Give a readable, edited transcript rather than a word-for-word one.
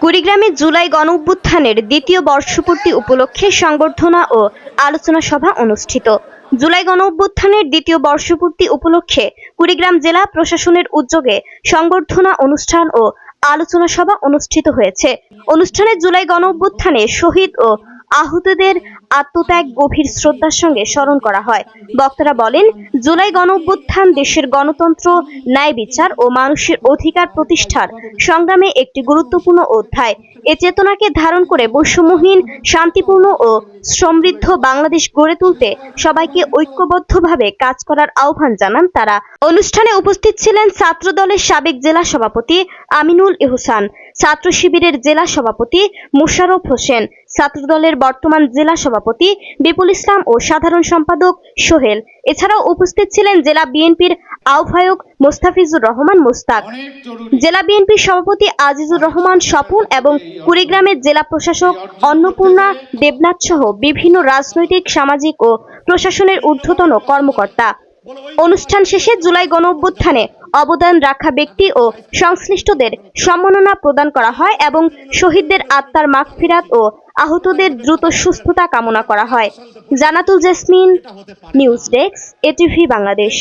কুড়িগ্রামে জুলাই গণঅভ্যুত্থানের দ্বিতীয় বর্ষপূর্তি উপলক্ষে সংবর্ধনা ও আলোচনা সভা অনুষ্ঠিত। জুলাই গণঅভ্যুত্থানের দ্বিতীয় বর্ষপূর্তি উপলক্ষে কুড়িগ্রাম জেলা প্রশাসনের উদ্যোগে সংবর্ধনা অনুষ্ঠান ও আলোচনা সভা অনুষ্ঠিত হয়েছে। অনুষ্ঠানে জুলাই গণঅভ্যুত্থানে শহীদ ও আহতদের আত্মত্যাগ গভীর শ্রদ্ধার সঙ্গে স্মরণ করা হয়। বক্তারা বলেন, জুলাই গণঅভ্যুত্থান দেশের গণতন্ত্র, ন্যায় বিচার ও মানুষের অধিকার প্রতিষ্ঠার সংগ্রামে একটি গুরুত্বপূর্ণ অধ্যায়। এ চেতনাকে ধারণ করে বৈষম্যহীন, শান্তিপূর্ণ ও সমৃদ্ধ বাংলাদেশ গড়ে তুলতে সবাইকে ঐক্যবদ্ধভাবে কাজ করার আহ্বান জানান তারা। অনুষ্ঠানে উপস্থিত ছিলেন ছাত্রদলের সাবেক জেলা সভাপতি আমিনুল ইহসান, ছাত্র শিবিরের জেলা সভাপতি মোশাররফ হোসেন, ছাত্রদলের বর্তমান জেলা সভাপতি বিপুল ইসলাম ও সাধারণ সম্পাদক সোহেল। এছাড়াও উপস্থিত ছিলেন জেলা বিএনপির আহ্বায়ক মোস্তাফিজুর রহমান মোস্তাক, জেলা বিএনপির সভাপতি আজিজুর রহমান স্বপন এবং কুড়িগ্রামের জেলা প্রশাসক অন্নপূর্ণা দেবনাথ সহ বিভিন্ন রাজনৈতিক, সামাজিক ও প্রশাসনের ঊর্ধ্বতন কর্মকর্তা। অনুষ্ঠান শেষে জুলাই গণঅভ্যুত্থানে অবদান রাখা ব্যক্তি ও সংশ্লিষ্টদের সম্মাননা প্রদান করা হয় এবং শহীদদের আত্মার মাগফিরাত ও আহতদের দ্রুত সুস্থতা কামনা করা হয়। Jannatul jasmine, news desk, ATV Bangladesh.